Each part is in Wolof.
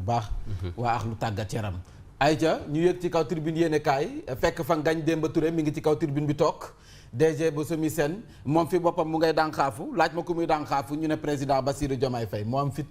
bu baax. waa ak lu tàggat yaram. ayca ñu yëg ci kaw tribune yéene kaay fekk fa Ngagne Demba Touré mi ngi ci kaw tribune bi toog DG bu SOMISEN moom fi boppam mu ngay dànqaafu laaj ma ku muy dànqaafu ñu ne président Bassirou Diomaye Faye moo am fit.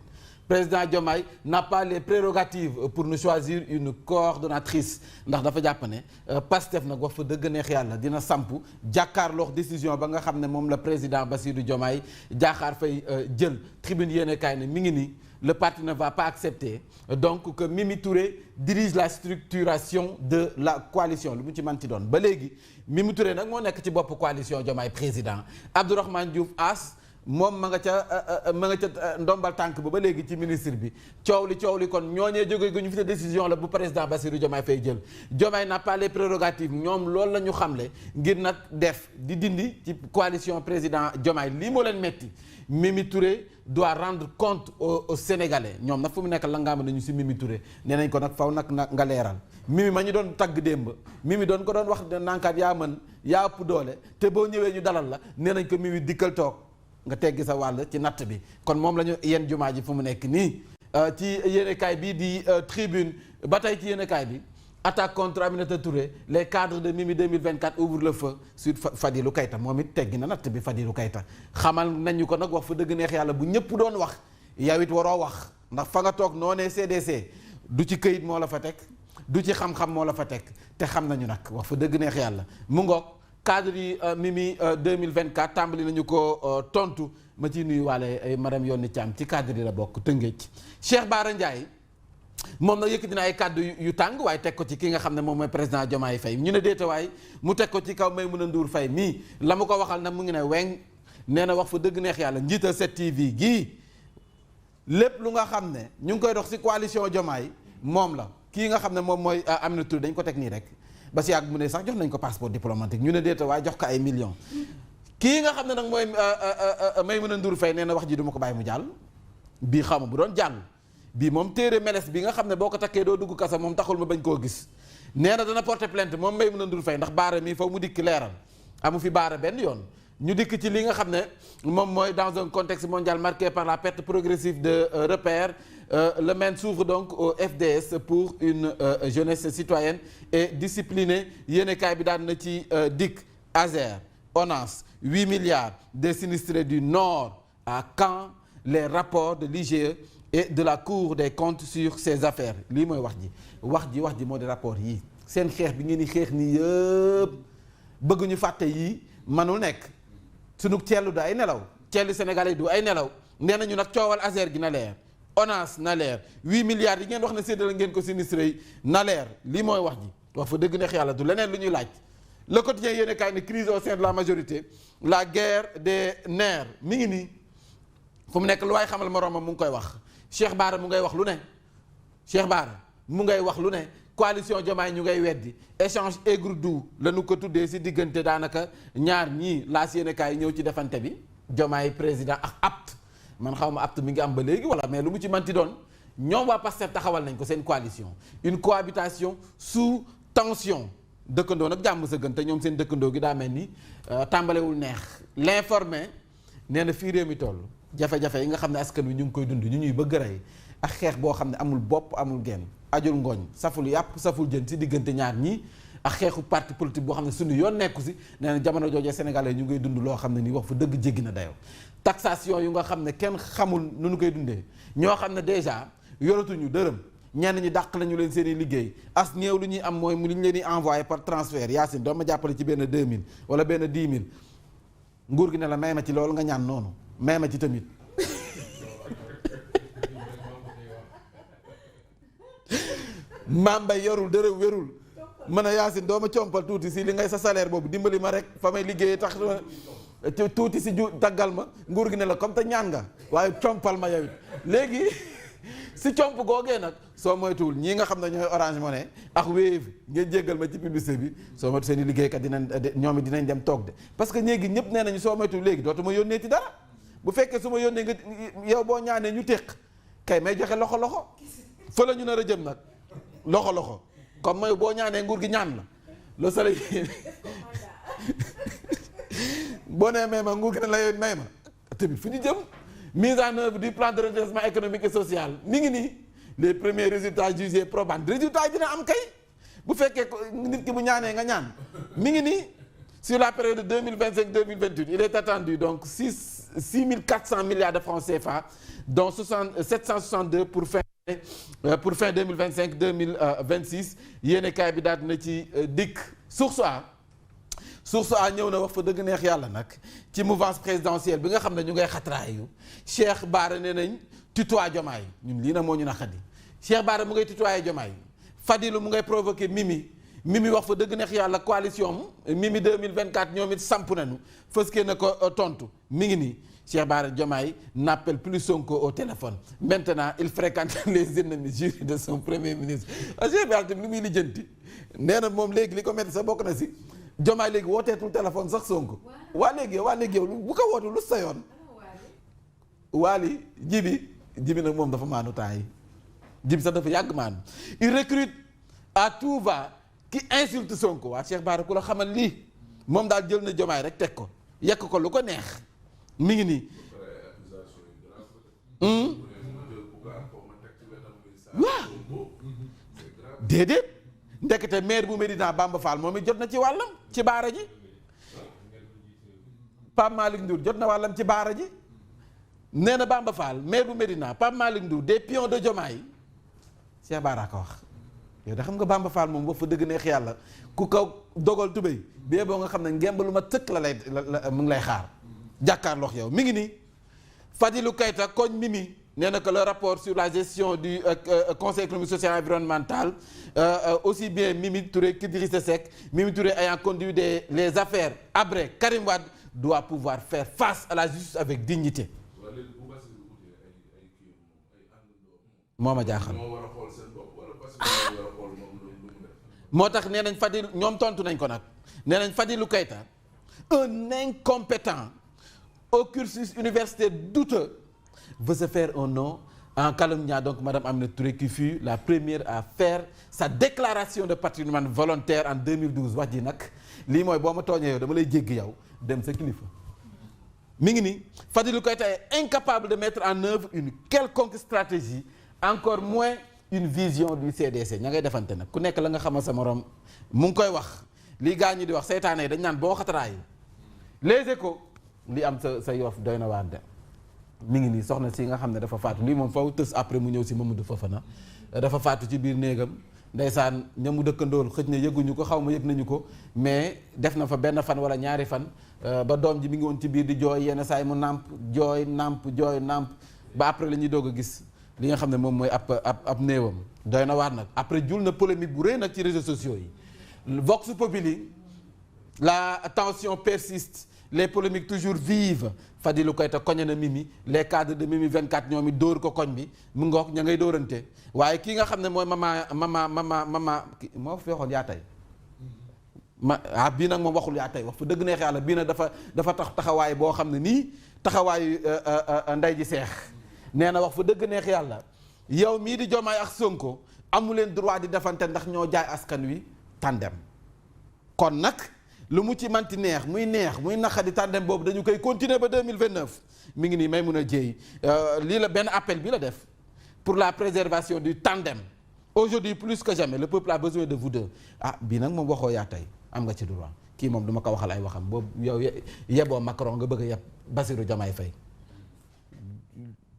Président Diomaye n'a pas les prérogatives pour nous choisir une coordonnatrice ndax dafa jàpp ne Pastef nag wax fa dëgg neex yàlla dina samp jàkkaarloo décision ba nga xam ne moom la président Bassirou Diomaye Diakhar Faye jël tribune yéene kaay ne mi ngi nii le parti ne va pas accepter donc que Mimi Touré dirige la structuration de la coalition lu mu ci manti doon ba léegi Mimi Touré nag moo nekk ci bopp coalition Diomaye président Abdourahmane Diouf As moom ma nga ca ndombal tànk ba léegi ci ministre bi coow li kon ñooñee jógee gu ñu fi te décision la bu président Bassirou Diomaye Faye jël Diomaye n'a pas les prérogatives ñoom loolu la ñu xamle ngir nag def di dindi ci coalition président Diomaye lii moo leen metti Mimi Touré doit rendre compte aux Sénégalais ñoom nag fu mu nekk la nga am nañu si Mimi Touré nee nañ ko nag faw nag nga leeral Mimi ma ñu doon tagg démb Mimi doon ko doon wax nankaat yaa mën yaa ëpp doole te boo ñëwee ñu dalal la nee nañ ko Mimi dikkal toog nga teggi sa wàll ci natt bi kon moom la ñu yenn jumaa ji fu mu nekk nii ci yéenekaay bi di tribune ba tey ci yéenekaay bi attaque contre Aminata Touré les cadres de Mimi 2024 ouvrent le feu sur Fadilou Keita moom it teggi na natt bi Fadilou Keita xamal nañu ko nag wax fa dëgg neex yàlla bu ñëpp doon wax yow it waroo wax ndax fa nga toog noo nee CDC du ci këyit moo la fa teg du ci xam-xam moo la fa teg te xam nañu nag wax fa dëgg neex yàlla mu ngoog cadre yi Mimi 2024 tàmbali nañu ko tontu ma ciy nuyu waale madame Yoni Thiam ci cadre yi la bokk Tëngéej Cheikh Bara Ndiaye moom nag yëkkati na ay kàddu yu tàng waaye teg ko ci ki nga xam ne moom mooy président Diomaye Faye ñu ne déeta waaye mu teg ko ci kaw Maïmouna Ndour Faye mii la mu ko waxal nag mu ngi ne weng nee na wax fa dëgg neex yàlla njiital 7TV gii lépp lu nga xam ne ñu ngi koy dox ci coalition Diomaye moom la kii nga xam ne moom mooy Aminata Touré dañ ko teg nii rek ba si yàgg mu ne sax jox nañ ko passeport diplomatique ñu ne déeta waaye jox ko ay millions kii nga xam ne nag mooy Maïmouna Ndour Faye nee na wax ji du ma ko bàyyi mu jàll bii xaw ma bu doon jàll bii moom téere meles bi nga xam ne boo ko takkee doo dugg kasa moom taxul ma bañ koo gis nee na dana porter plainte moom Maïmouna Ndour Faye ndax baara mii faw mu dikk leeral amu fi baara benn yoon ñu dikk ci li nga xam ne moom mooy dans un contexte mondial marqué par la perte progressive de repères le MEN s'ouvre donc au FDS pour une jeunesse citoyenne et disciplinée yéenekaay bi daan na ci dikk Azer ONAS 8 milliards des sinistrés du Nord à quand les rapports de l'IGE et de la Cour des comptes sur ces affaires lii mooy wax ji moo di rapport yii seen xeex bi ngeen di xeex nii yëpp bëgguñu fàtte yii manul nekk sunu ceelu du ay nelaw ceelu sénégalais du ay nelaw nee nañu nag coowal Azer gi na leer ONAS na leer 8 milliards yi ngeen wax ne séddale ngeen ko sinistré yi na leer lii mooy wax fa dëgg neex yàlla du leneen lu ñuy laaj le quotidien yéen kaay ne crise au sein de la majorité la guerre des nerfs mi ngi nii fu mu nekk lu waay xamal moroomam mu ngi koy wax Cheikh Bara mu ngay wax lu ne Cheikh Bara mu ngay wax lu ne coalition Diomaye ñu ngay weddi échange aigre-doux la ñu ko tuddee si diggante daanaka ñaar ñii laas yéene kaay ñëw ci defante bi Diomaye président ak apt man xaw ma apt mi ngi am ba léegi wala mais lu mu ci manti doon ñoom waa Pastef taxawal nañ ko seen coalition une cohabitation sous tension dëkkandoo nag jàmm sa gën te ñoom seen dëkkandoo gi daa mel ni tàmbalewul neex l'informé nee na fii réew mi toll jafe-jafe yi nga xam ne askan wi ñu ngi koy dund ñu ñuy bëgg rey ak xeex boo xam ne amul bopp amul genn ajul ngooñ saful yàpp saful jën si diggante ñaar ñii ak xeexu parti politique boo xam ne suñu yoon nekku si nee na jamono joojee sénégalais ñu ngay dund loo xam ne nii wax fa dëgg jéggi na dayoo taxation yu nga xam ne kenn xamul nu ñu koy dundee ñoo xam ne déjà yoratuñu dërëm ñenn ñi dàq lañu leen seen i liggéey as néew lu ñuy am mooy mu li ñu leen di envoyé par transfert Yacine doo ma jàppale ci benn 2000 wala benn 10 000 nguur gi ne la may ma ci loolu nga ñaan noonu may ma ci tamit Mambay yorul dërëm wérul mën a Yacine doo ma compal tuuti si li ngay sa salaire boobu dimbali ma rek fa may liggéeyee tax tuuti si ju taggal ma nguur gi ne la comme te ñaan nga waaye compal ma yow it léegi si comp googee nag soo moytuwul ñii nga xam ne ñooy Orange Money ak Wave ngeen jéggal ma ci publicité bi soo moytu seen i liggéeykat ñoom it dinañ dem toog de parce que ñéegi ñëpp nee nañu soo moytuwul léegi dootuma yónnee ci dara bu fekkee su ma yónnee nga yow boo ñaanee ñu téq kay may joxe loxo fa la ñu nar a jëm nag loxo comme mooy boo ñaanee nguur gi ñaan la le soleil boo nee may ma nguur gi ne la yow may ma tamit fu ñu jëm mise en œuvre du plan de redressement économique et social mi ngi nii les premiers résultats jugés probants résultats yi dina am kay bu fekkee nit ki bu ñaanee nga ñaan mi ngi nii sur la période de 2025-2028 il est attendu donc 6400 milliards de francs CFA dont 762 pour fin 2025-2026 yéenekaay bi daal na ci dikk Source A ñëw na wax fa dëgg neex yàlla nag ci mouvance présidentielle bi nga xam ne ñu ngay xatraayu Cheikh Bara nee nañ tutoie Diomaye ñun lii na moo ñu naqadi Cheikh Bara mu ngay tutoyer Diomaye Fadilou mu ngay provoquer Mimi wax fa dëgg neex yàlla coalition Mimi 2024 ñoom it samp nañu fëskee na ko tontu mi ngi nii Cheikh Bara Diomaye n'appelle plus Sonko au téléphone maintenant il fréquente les ennemis jurés de son premier ministre Cheikh Bara tamit li muy lijjanti nee na moom léegi li ko metti sa bokk na si Diomaye léegi wooteetul téléphone sax Sonko waa léegi yow bu ko wootu lu sa yoon waali jibi nag moom dafa maanu temps yi jibi sax dafa yàgg maanu il recrute à tout va qui insulte Sonko waa Cheikh Bara ku la xamal lii moom daal jël na Diomaye rek teg ko yekk ko lu ko neex mi ngi nii waaw déedéet ndekete maire bu Médina Bamba Fall moom it jot na ci wàllam ci Bara ji Pape Malick Ndour jot na wàllam ci Bara ji nee na Bamba Fall maire bu Médina Pape Malick Ndour des pions de Diomaye Cheikh Bara ko wax yow da xam nga Bamba Fall moom wax fa dëgg neex yàlla ku ko dogal tubéy bee boo nga xam ne ngemb lu ma tëkk la mu ngi lay xaar jàkkaarloo yow mi ngi nii Fadilou Keita koñ Mimi nee na que le rapport sur la gestion du conseil économique social et environnemental aussi bien Mimi Touré qu'Idrissa Seck Mimi Touré ayant conduit les affaires Habré Karim Wade doit pouvoir faire face à la justice avec dignité moo ma jaaxal moo tax nee nañ Fadilou ñoom tontu nañ ko nag nee nañ Fadilou Keita un incompétent au cursus universitaire douteux veut se faire un nom en calomniant donc Madame Aminata Touré qui fut la première à faire sa déclaration de patrimoine volontaire en 2012 wax ji nag lii mooy boo ma tooñee yow dama lay jéggi yow dem sa kilifa mi ngi nii Fadilou Keita est incapable de mettre en œuvre une quelconque stratégie encore moins une vision du CDC ña ngay defante nag ku nekk la nga xamal sa morom mu ngi koy wax lii gaa ñi di wax seytaane yi dañ naan boo xataraayi les échos li am sa Yoff doy na waar de mi ngi nii soxna si nga xam ne dafa faatu lii moom faw tës après mu ñëw si Mamadou Fofana dafa faatu ci biir néegam ndeysaan ña mu dëkkandool xëj na yëguñu ko xaw ma yëg nañu ko mais def na fa benn fan wala ñaari fan ba doom ji mi ngi woon ci biir di jooy yenn saa yi mu nàmp jooy nàmp ba après la ñuy doog a gis li nga xam ne moom mooy ab néewam doy na waar nag après jul na polémique bu rëy nag ci réseaux sociaux yi Vox Populi la tension persiste les polémiques toujours vives Fadilou Keita koñe na Mimi les cadres de Mimi 24 ñoom it dóor ko koñ bi mu ngoog ña ngay dóorante waaye kii nga xam ne mooy mama moo fi waxoon yaa tey bii nag moom waxul yaa tey wax fa dëgg neex yàlla bii nag dafa taxawaay boo xam ne nii taxawaayu nday ji seex nee na wax fa dëgg neex yàlla yow mii di Diomaye ak Sonko amu leen droit di defante ndax ñoo jaay askan wi tandem kon nag lu mu ci manti neex muy naqadi tandem boobu dañu koy continuer ba 2029 mi ngi nii may mun a jéey lii la benn appel bi la def pour la préservation du tandem aujourd'hui plus que jamais le peuple a besoin de vous deux bii nag moom waxoo yaa tey am nga ci droit kii moom duma ko waxal ay waxam boobu yow yeboo Macron nga bëgg a yeb Bassirou Diomaye Faye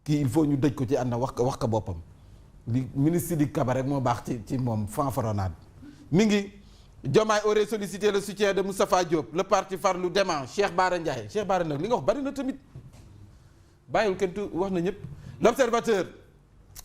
kii il faut ñu dëj ko ci ànd wax ko boppam li ministre di Kaba rek moo baax ci moom fanfaronnade mi ngi Diomaye aurait sollicité le soutien de Moustapha Diop le parti Farlou dément Cheikh Bara Ndiaye Cheikh Bara nag li nga wax bari na tamit bàyyiwul kenn wax na ñëpp l'observateur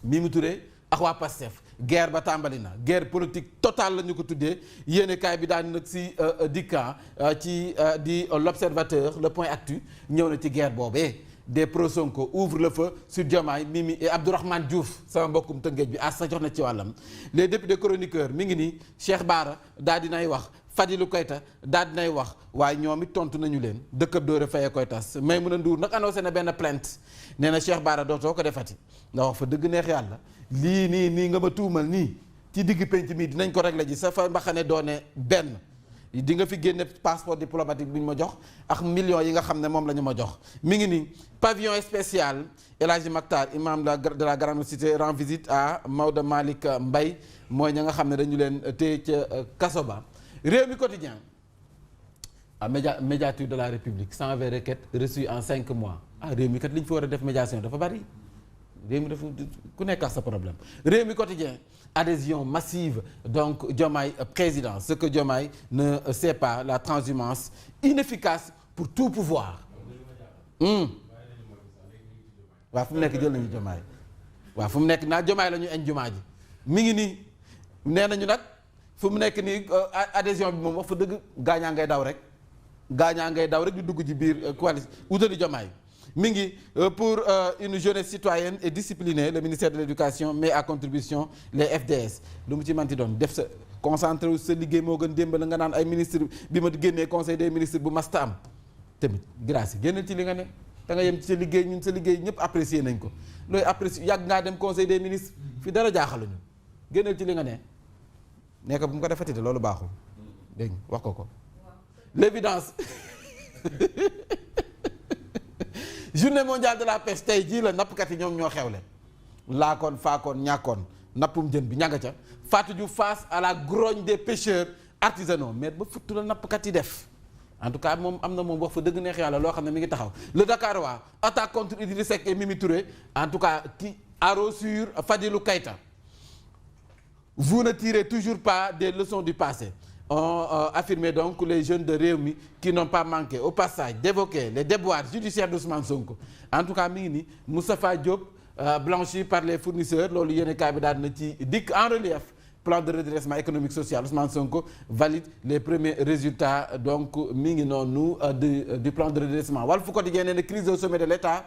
Mimi Touré ak waa Pastef guerre ba tàmbali na guerre politique totale la ñu ko tuddee yéenekaay bi daan nag si dikkan ci di l'observateur le point actu ñëw na ci guerre boobee des pro-Sonko ouvrent le feu sur Diomaye Mimi et Abdourahmane Diouf sama mbokkum tëngeej bi sa jox na ci wàllam les députés chroniqueurs mi ngi nii Cheikh Bara daal dinay wax Fadilou Keita daal dinay wax waaye ñoom it tontu nañu leen dëkkab dóore fayee koy tas Maïmouna Ndour nag annoncé na benn plainte nee na Cheikh Bara dootoo ko defati ndax wax fa dëgg neex yàlla lii nii nga ma tuumal nii ci digg penc mi dinañ ko régler ji sa fa mbaxane doone benn di nga fi génne passeport diplomatique bi ñu ma jox ak millions yi nga xam ne moom la ñu ma jox mi ngi ni pavillon spécial El Hadji Mactar imam de la grande cité rend visite à Maodo Malick Mbaye mooy ña nga xam ne dañu leen téye ca kaso ba. Réew mi quotidien médiature de la République 120 requêtes reçues en 5 mois réew mi kat li ñu fi war a def médiation dafa bari réew mi dafa ku nekk ak sa problème. Réew mi quotidien adhésion massive donc Diomaye président ce que Diomaye ne sait pas la transhumance inefficace pour tout pouvoir. waaw fu mu nekk jël nañu Diomaye waaw fu mu nekk naa Diomaye la ñu añ jumaa ji mi ngi nii nee nañu nag fu mu nekk nii adhésion bi moom wax fa dëgg gaañaa ngay daw rek di dugg ci biir coalition wutali Diomaye mi ngi pour une jeunesse citoyenne et disciplinée le ministère de l'éducation met à contribution les FDS lu mu ci manti doon def sa concentré wu sa liggéey moo gën démb la nga naan ay ministre bi ma génnee conseil des ministres bu masta am tamit grâce génnal ci li nga ne da nga yem ci sa liggéey ñun sa liggéey ñëpp apprécier nañ ko looy apprécier yàgg ngaa dem conseil des ministres fi dara jaaxaluñu génnal ci li nga ne nekk bu mu ko defati de loolu baaxul dégg nga wax ko l'évidence journée mondiale de la pêche tey jii la nappkat yi ñoom ñoo xewle laakoon faakoon ñàkkoon nappum jën bi ñanga ca Fatou Diouf face à la grogne des pêcheurs artisanaux mais ba futtu la nappkat yi def en tout cas moom am na moom wax fa dëgg neex yàlla loo xam ne mi ngi taxaw le Dakarois attaque contre Idriss Seck et Mimi Touré en tout cas qui haro sur Fadilou Keïta vous ne tirez toujours pas des leçons du passé ont affirmé donc les jeunes de Rewmi qui n'ont pas manqué au passage d'évoquer les déboires judiciaires d'Ousmane Sonko en tout cas mi ngi ni Moustapha Diop blanchi par les fournisseurs loolu yéene kaay bi daal na ci dikk en relief plan de redressement économique social Ousmane Sonko valide les premiers résultats donc mi ngi noonu du plan de redressement Walf Quotidien nee na crise au sommet de l'État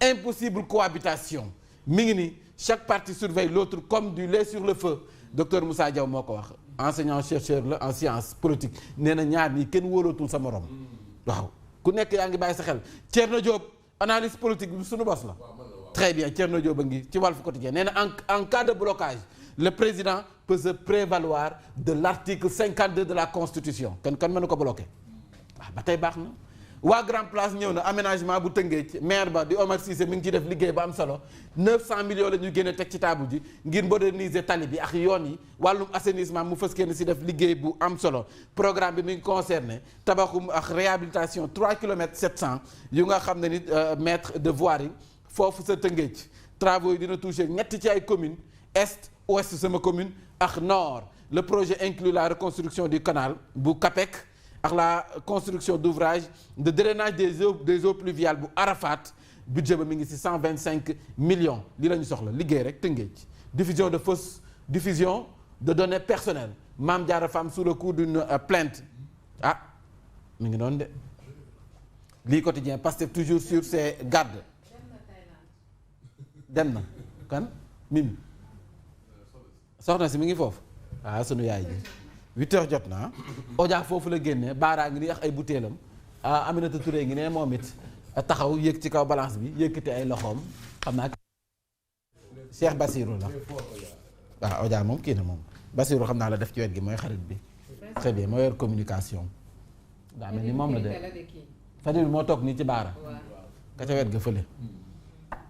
impossible cohabitation mi ngi ni chaque parti surveille l'autre comme du lait sur le feu docteur Moussa Diaw moo ko wax enseignant chercheur la en sciences politique nee na ñaar ñi kenn wóolootul sa morom waaw ku nekk yaa ngi bàyyi sa xel Thierno Diop analyse politique bi suñu bos la très bien Thierno Diop a ngi ci Walf Quotidien nee na en cas de blocage le président peut se prévaloir de l'article 52 de la constitution kan mënu ko bloquer waaw ba tey baax na waa Grand Place ñëw na aménagement bu Tëngéej maire ba di Omar Cissé mi ngi ciy def liggéey ba am solo 900 millions la ñu génne teg ci table ji ngir moderniser tali bi ak yoon yi wàllum assainissement mu fës kenn si def liggéey bu am solo programme bi mi ngi concerné tabaxum ak réhabilitation 3 kilomètres 700 yu nga xam ne ni mètre de voirie foofu sa Tëngéej travaux yi dina toucher ñetti ci ay communes est ouest sama commune ak nord le projet inclut la reconstruction du canal bu Kapek ak la construction d'ouvrages de drainage des eaux pluviales bu Arafat budget ba mi ngi ci 125 millions li la ñu soxla liggéey rek Tëngéej diffusion de données personnelles Mame Diarra Fam sous le coup d'une plainte mi ngi noonu de lii quotidien Pastef toujours sur ses gardes dem na kan Mimi soxna si mi ngi foofu sunu yaay ji 8h jot na Odia foofu la génne baaraa ngi ni ak ay butéelam Aminata Touré ngi ne moom it taxaw yéeg ci kaw balance bi yëkkati ay loxoom xam naa Cheikh Bassirou la waaw Odia moom kii na moom Bassirou xam naa la def ci wet gi mooy xarit bi très bien moo yor communication daa mel ni moom la de Fadil moo toog nii ci baara ka ca wet ga fële